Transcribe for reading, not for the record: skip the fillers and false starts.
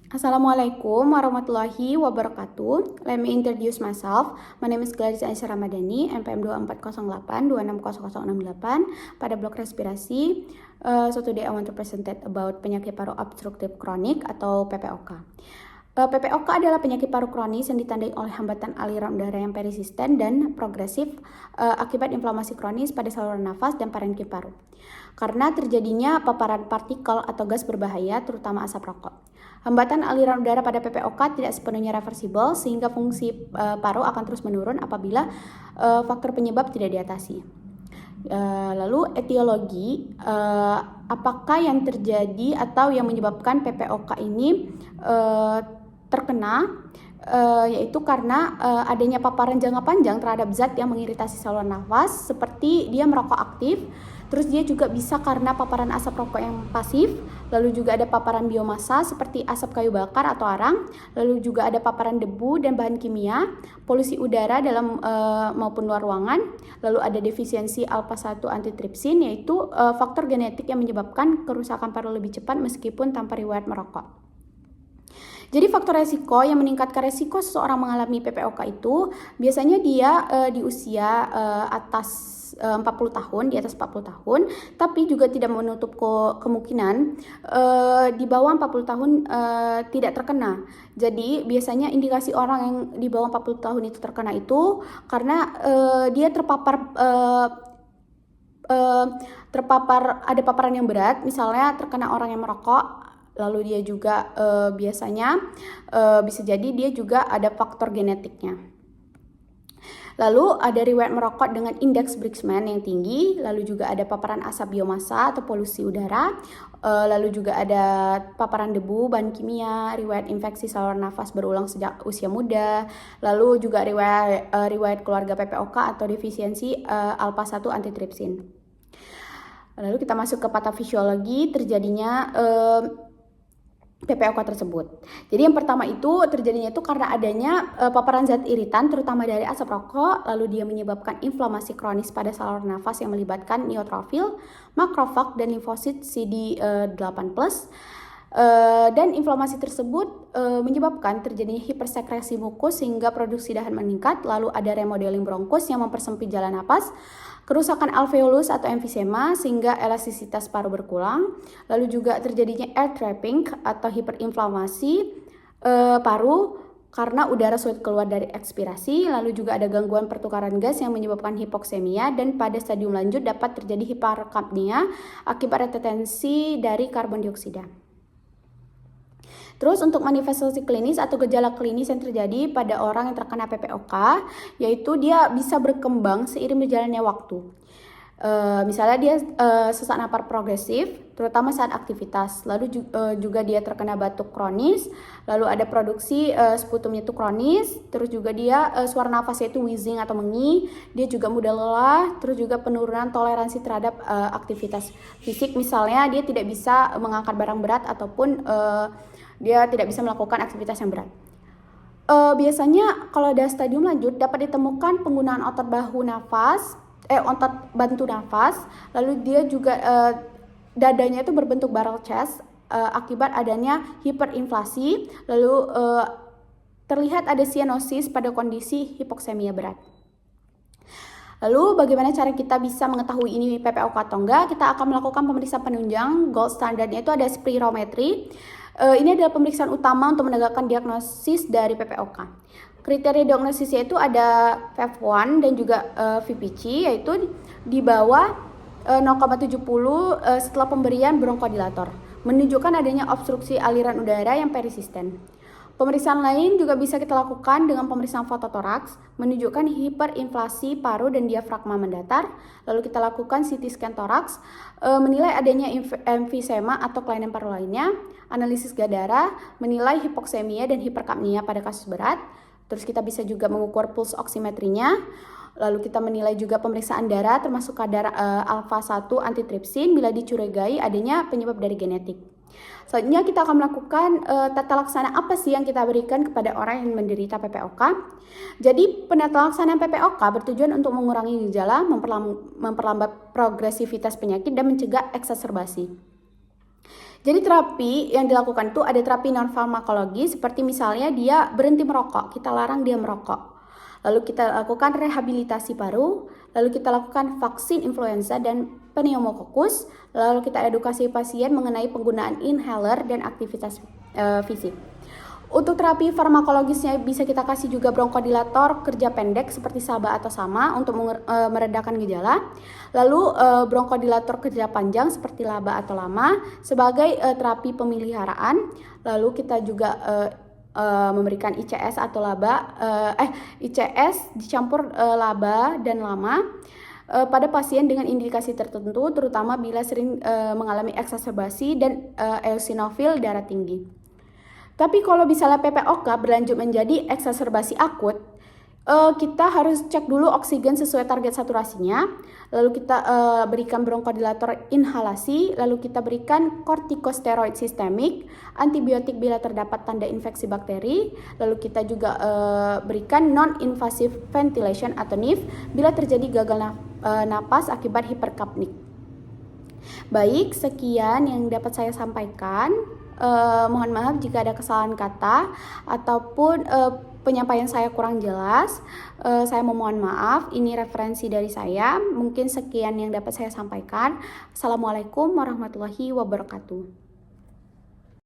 Assalamualaikum warahmatullahi wabarakatuh. Let me introduce myself. My name is Gladys Aisyah Ramadhani, NPM 2408260068 pada blok respirasi. So today I want to present about penyakit paru obstruktif kronik atau PPOK. PPOK adalah penyakit paru kronis yang ditandai oleh hambatan aliran udara yang persisten dan progresif akibat inflamasi kronis pada saluran nafas dan parenkim paru. Karena terjadinya paparan partikel atau gas berbahaya, terutama asap rokok. Hambatan aliran udara pada PPOK tidak sepenuhnya reversibel, sehingga fungsi paru akan terus menurun apabila faktor penyebab tidak diatasi. Lalu etiologi, apakah yang terjadi atau yang menyebabkan PPOK ini terkena, yaitu karena adanya paparan jangka panjang terhadap zat yang mengiritasi saluran nafas, seperti dia merokok aktif. Terus dia juga bisa karena paparan asap rokok yang pasif, lalu juga ada paparan biomasa seperti asap kayu bakar atau arang, lalu juga ada paparan debu dan bahan kimia, polusi udara dalam maupun luar ruangan, lalu ada defisiensi alpha-1 antitripsin, yaitu faktor genetik yang menyebabkan kerusakan paru lebih cepat meskipun tanpa riwayat merokok. Jadi faktor resiko yang meningkatkan resiko seseorang mengalami PPOK itu biasanya dia di usia atas 40 tahun, di atas 40 tahun, tapi juga tidak menutup kemungkinan di bawah 40 tahun tidak terkena. Jadi biasanya indikasi orang yang di bawah 40 tahun itu terkena itu karena dia terpapar ada paparan yang berat, misalnya terkena orang yang merokok. Lalu dia juga biasanya bisa jadi dia juga ada faktor genetiknya. Lalu ada riwayat merokok dengan indeks Briggsman yang tinggi, lalu juga ada paparan asap biomasa atau polusi udara, lalu juga ada paparan debu, bahan kimia, riwayat infeksi saluran nafas berulang sejak usia muda, lalu juga riwayat keluarga PPOK atau defisiensi alpha-1 antitripsin. Lalu kita masuk ke patofisiologi terjadinya PPOK tersebut. Jadi yang pertama itu terjadinya itu karena adanya paparan zat iritan terutama dari asap rokok, lalu dia menyebabkan inflamasi kronis pada saluran nafas yang melibatkan neutrofil, makrofag dan limfosit CD8+. Dan inflamasi tersebut menyebabkan terjadinya hipersekresi mukus sehingga produksi dahan meningkat, lalu ada remodeling bronkus yang mempersempit jalan napas, kerusakan alveolus atau emfisema sehingga elastisitas paru berkurang, lalu juga terjadinya air trapping atau hiperinflamasi paru karena udara sulit keluar dari ekspirasi, lalu juga ada gangguan pertukaran gas yang menyebabkan hipoksemia, dan pada stadium lanjut dapat terjadi hiperkapnia akibat retensi dari karbon dioksida. Terus untuk manifestasi klinis atau gejala klinis yang terjadi pada orang yang terkena PPOK, yaitu dia bisa berkembang seiring berjalannya waktu. Misalnya dia sesak napas progresif, terutama saat aktivitas. Lalu juga dia terkena batuk kronis, lalu ada produksi sputumnya itu kronis, terus juga dia suara nafasnya itu wheezing atau mengi, dia juga mudah lelah, terus juga penurunan toleransi terhadap aktivitas fisik. Misalnya dia tidak bisa mengangkat barang berat ataupun dia tidak bisa melakukan aktivitas yang berat. Biasanya kalau ada stadium lanjut dapat ditemukan penggunaan otot bahu nafas, otot bantu nafas, lalu dia juga dadanya itu berbentuk barrel chest akibat adanya hiperinflasi, lalu terlihat ada cyanosis pada kondisi hipoksemia berat. Lalu bagaimana cara kita bisa mengetahui ini PPOK atau enggak? Kita akan melakukan pemeriksaan penunjang. Gold standarnya itu ada spirometri. Ini adalah pemeriksaan utama untuk menegakkan diagnosis dari PPOK. Kriteria diagnosisnya itu ada FEV1 dan juga VPC, yaitu di bawah 0,70 setelah pemberian bronkodilator, menunjukkan adanya obstruksi aliran udara yang persisten. Pemeriksaan lain juga bisa kita lakukan dengan pemeriksaan fototoraks, menunjukkan hiperinflasi paru dan diafragma mendatar. Lalu kita lakukan CT scan toraks, menilai adanya emfisema atau kelainan paru lainnya. Analisis darah, menilai hipoksemia dan hiperkapnia pada kasus berat. Terus kita bisa juga mengukur pulse oximetrinya. Lalu kita menilai juga pemeriksaan darah termasuk kadar alpha-1 antitripsin bila dicurigai adanya penyebab dari genetik. Selanjutnya kita akan melakukan tata laksana apa sih yang kita berikan kepada orang yang menderita PPOK. Jadi penata laksanaan PPOK bertujuan untuk mengurangi gejala, memperlambat progresivitas penyakit dan mencegah eksaserbasi. Jadi terapi yang dilakukan itu ada terapi non farmakologi, seperti misalnya dia berhenti merokok, kita larang dia merokok. Lalu kita lakukan rehabilitasi paru, lalu kita lakukan vaksin influenza dan pneumokokus, lalu kita edukasi pasien mengenai penggunaan inhaler dan aktivitas fisik. Untuk terapi farmakologisnya bisa kita kasih juga bronkodilator kerja pendek seperti SABA atau SAMA untuk meredakan gejala. Lalu bronkodilator kerja panjang seperti LABA atau LAMA sebagai terapi pemeliharaan. Lalu kita juga memberikan ICS atau LABA, ICS dicampur LABA dan LAMA pada pasien dengan indikasi tertentu, terutama bila sering mengalami eksaserbasi dan eosinofil darah tinggi. Tapi kalau misalnya PPOK berlanjut menjadi eksaserbasi akut, kita harus cek dulu oksigen sesuai target saturasinya, lalu kita berikan bronkodilator inhalasi, lalu kita berikan kortikosteroid sistemik, antibiotik bila terdapat tanda infeksi bakteri, lalu kita juga berikan non-invasive ventilation atau NIV bila terjadi gagal napas akibat hiperkapnik. Baik, sekian yang dapat saya sampaikan. Mohon maaf jika ada kesalahan kata ataupun penyampaian saya kurang jelas. Saya memohon maaf, ini referensi dari saya. Mungkin sekian yang dapat saya sampaikan. Assalamualaikum warahmatullahi wabarakatuh.